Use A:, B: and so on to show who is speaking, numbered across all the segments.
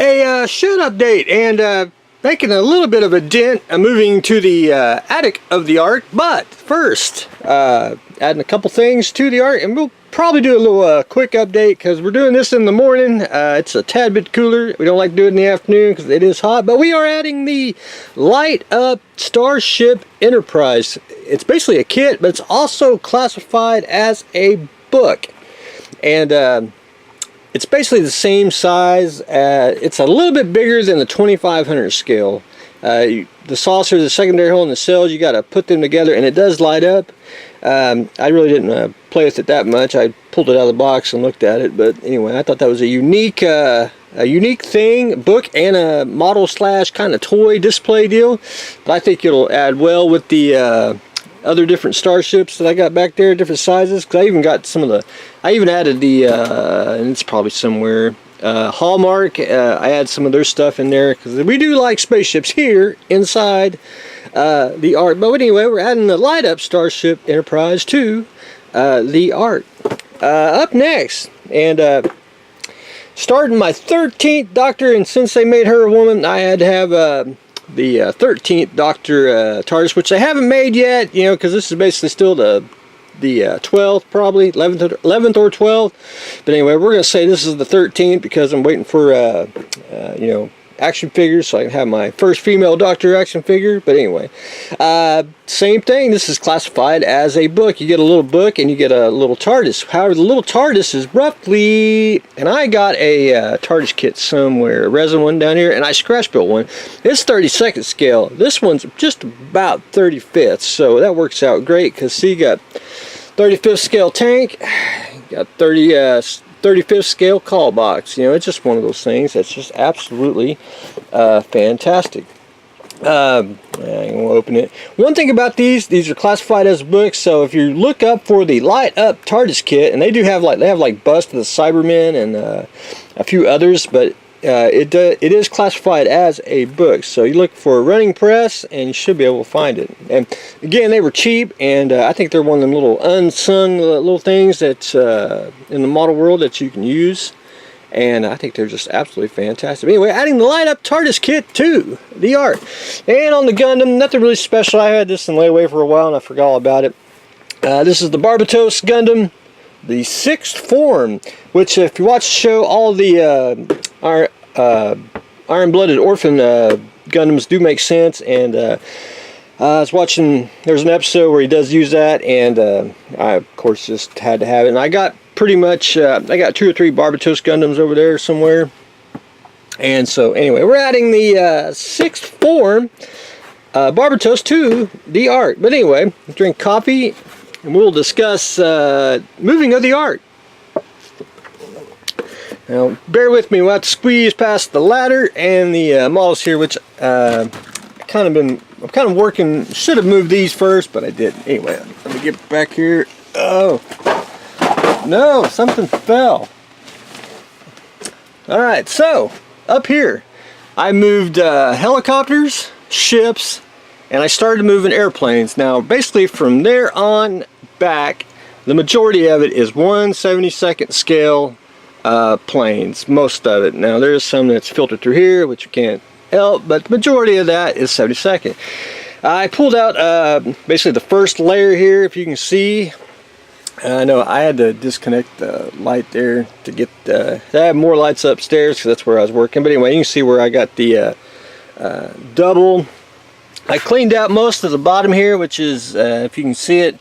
A: A shed update, and making a little bit of a dent moving to the attic of the Ark. But first, adding a couple things to the Ark, and we'll probably do a little quick update because we're doing this in the morning. It's a tad bit cooler. We don't like to do it in the afternoon because it is hot, but we are adding the Light Up Starship Enterprise. It's basically a kit, but it's also classified as a book, and it's basically the same size. It's a little bit bigger than the 2500 scale. The saucer, the secondary hole, and the cells, you got to put them together, and it does light up. I really didn't play with it that much. I pulled it out of the box and looked at it, but anyway, I thought that was a unique thing, book and a model slash kind of toy display deal. But I think it'll add well with the other different starships that I got back there, different sizes. Because I even got some of the, I even added the, and it's probably somewhere, Hallmark. I add some of their stuff in there because we do like spaceships here inside the Ark. But anyway, we're adding the Light Up Starship Enterprise to the Ark. Up next, and starting my 13th Doctor, and since they made her a woman, I had to have the 13th Doctor TARDIS, which I haven't made yet, you know, because this is basically still the 12th, probably 11th or 12th. But anyway, we're going to say this is the 13th because I'm waiting for you know, action figures so I can have my first female Doctor action figure. But anyway, same thing. This is classified as a book. You get a little book and you get a little TARDIS. However, the little TARDIS is roughly, and I got a TARDIS kit somewhere, a resin one down here, and I scratch built one. It's 32nd scale. This one's just about 35th, so that works out great because see, you got 35th scale tank, got 35th scale call box. You know, it's just one of those things that's just absolutely fantastic. I'm going to open it. One thing about these are classified as books, so if you look up for the Light Up TARDIS kit, and they have like Bust of the Cybermen and a few others, but it is classified as a book. So you look for a running press and you should be able to find it. And again, they were cheap, and I think they're one of them little unsung little things that's in the model world that you can use. And I think they're just absolutely fantastic. Anyway, adding the Light Up TARDIS kit to the Ark. And on the Gundam, nothing really special. I had this in layaway for a while and I forgot all about it. This is the Barbatos Gundam, the 6th form, which if you watch the show, all the Iron-Blooded Orphan Gundams do make sense. And I was watching, there's an episode where he does use that, and I of course just had to have it. And I got pretty much, I got 2 or 3 Barbatos Gundams over there somewhere. And so anyway, we're adding the 6th form Barbatos to the Ark. But anyway, drink coffee and we'll discuss moving of the Ark. Now, bear with me, we'll have to squeeze past the ladder and the models here, which I'm kind of working, should have moved these first, but I didn't. Anyway, let me get back here. Oh, no, something fell. Alright, so, up here, I moved helicopters, ships, and I started moving airplanes. Now, basically from there on back, the majority of it is 1/72nd scale planes, most of it. Now there's some that's filtered through here, which you can't help, but the majority of that is 72nd. I pulled out basically the first layer here, if you can see. I know I had to disconnect the light there to get I have more lights upstairs because that's where I was working. But anyway, you can see where I got the double. I cleaned out most of the bottom here, which is, if you can see it,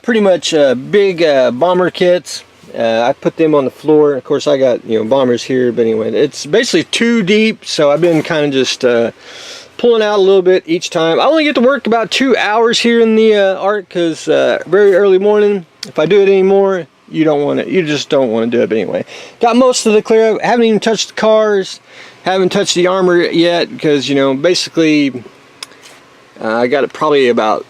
A: pretty much big bomber kits. I put them on the floor. Of course, I got, you know, bombers here, but anyway, it's basically too deep, so I've been kind of just pulling out a little bit each time. I only get to work about 2 hours here in the Ark because very early morning. If I do it anymore, you just don't want to do it. But anyway, got most of the clear. I haven't even touched the cars, haven't touched the armor yet because, you know, basically I got it probably about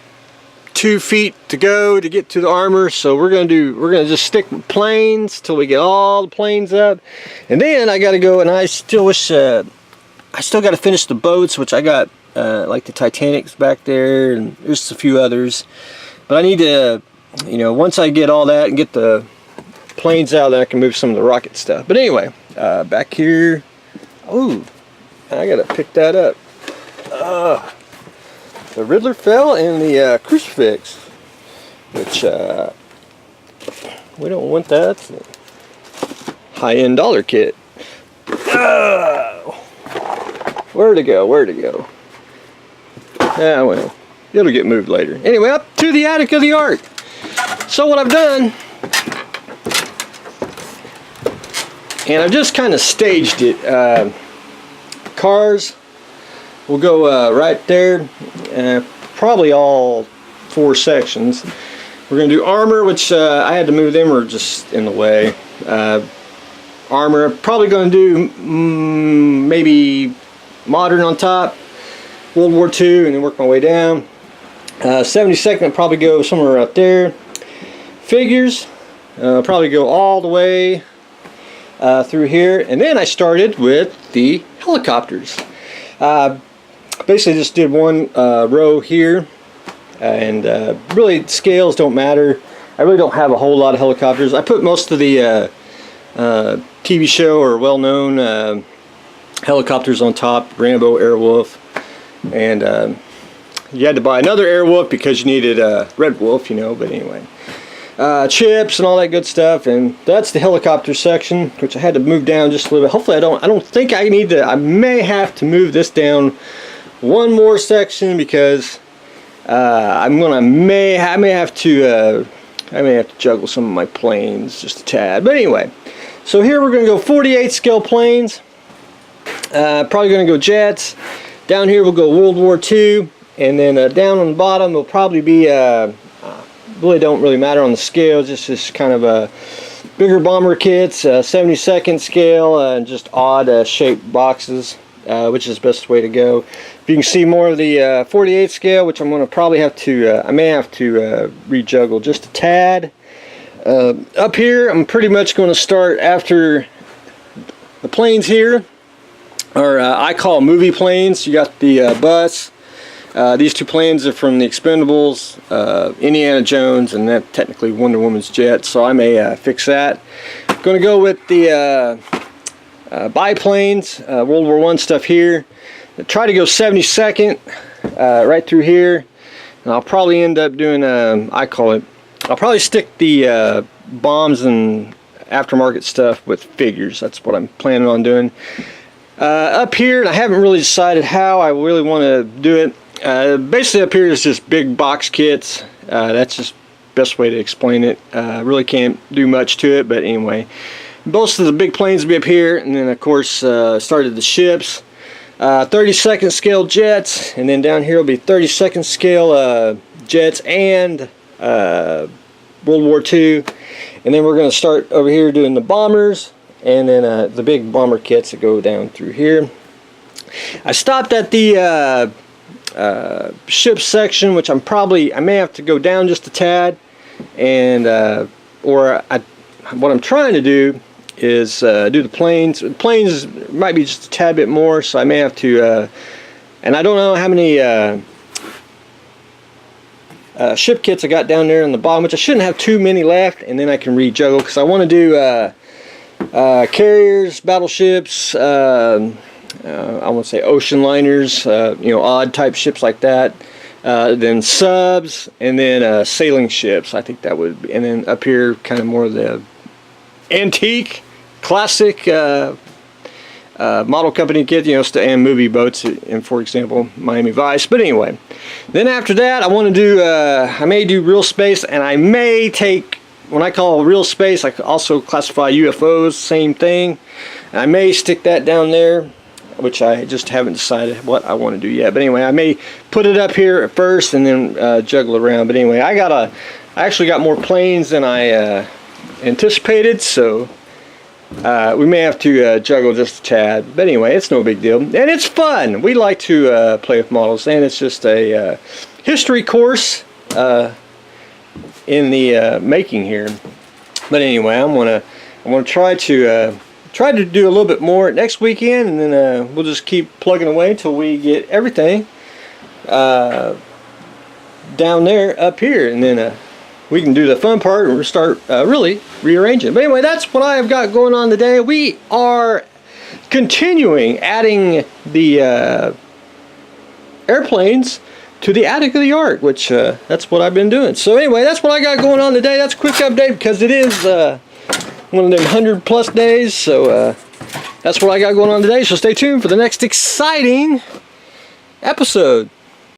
A: 2 feet to go to get to the armor. So we're gonna just stick with planes till we get all the planes up, and then I got to go. And I still wish I still got to finish the boats, which I got like the Titanic's back there, and there's a few others. But I need to, you know, once I get all that and get the planes out, then I can move some of the rocket stuff. But anyway, back here, Ooh, I gotta pick that up. The Riddler fell and the crucifix, which we don't want that. It's a high-end dollar kit. Where'd it go? Where'd it go? Yeah, well, it'll get moved later. Anyway, up to the attic of the Ark. So what I've done, and I've just kind of staged it. Cars will go right there, probably all 4 sections. We're going to do armor, which I had to move them, or just in the way. Armor, probably going to do maybe modern on top, World War II, and then work my way down. 72nd will probably go somewhere out there. Figures, probably go all the way through here, and then I started with the helicopters. Basically just did one row here, and really scales don't matter. I really don't have a whole lot of helicopters. I put most of the TV show or well-known helicopters on top, Rambo, Airwolf, and you had to buy another Airwolf because you needed a Red Wolf, you know, but anyway. Chips and all that good stuff, and that's the helicopter section, which I had to move down just a little bit. Hopefully I don't think I need to. I may have to move this down one more section because I may have to juggle some of my planes just a tad. But anyway, so here we're going to go 48 scale planes. Probably going to go jets. Down here we'll go World War II, and then down on the bottom will probably be really don't really matter on the scale, just kind of a bigger bomber kits, 72nd scale, and just odd shaped boxes, which is the best way to go. If you can see more of the 48 scale, which I'm going to probably have to, I may have to rejuggle just a tad. Up here, I'm pretty much going to start after the planes here, or I call movie planes. You got the bus. These 2 planes are from the Expendables, Indiana Jones, and then technically Wonder Woman's jet, so I may fix that. I'm going to go with the biplanes, World War I stuff here. Try to go 72nd right through here, and I'll probably end up doing, I'll probably stick the bombs and aftermarket stuff with figures. That's what I'm planning on doing. Up here, and I haven't really decided how I really want to do it. Basically up here is just big box kits. That's just best way to explain it. Really can't do much to it, but anyway, most of the big planes will be up here, and then of course started the ships, 32nd scale jets, and then down here will be 32nd scale jets and World War II, and then we're going to start over here doing the bombers, and then the big bomber kits that go down through here. I stopped at the ship section, which I may have to go down just a tad, and what I'm trying to do is do the planes. The planes might be just a tad bit more, so I may have to, and I don't know how many ship kits I got down there on the bottom, which I shouldn't have too many left, and then I can rejuggle, because I want to do carriers, battleships, I want to say ocean liners, odd type ships like that, then subs, and then sailing ships. I think that would be, and then up here kind of more of the antique, classic model company kit, and movie boats, and for example Miami Vice. But anyway, then after that I want to do, I may do real space, and I may take, when I call real space, I also classify UFOs, same thing. And I may stick that down there, which I just haven't decided what I want to do yet. But anyway, I may put it up here at first and then juggle around. But anyway, I actually got more planes than I anticipated, so we may have to juggle just a tad. But anyway, it's no big deal, and it's fun. We like to play with models, and it's just a history course in the making here. But anyway, I'm gonna try to do a little bit more next weekend, and then we'll just keep plugging away until we get everything down there up here, and then we can do the fun part and start really rearranging. But anyway, that's what I have got going on today. We are continuing adding the airplanes to the attic of the Ark, which that's what I've been doing. So anyway, that's what I got going on today. That's a quick update because it is one of them 100+ days. So that's what I got going on today. So stay tuned for the next exciting episode.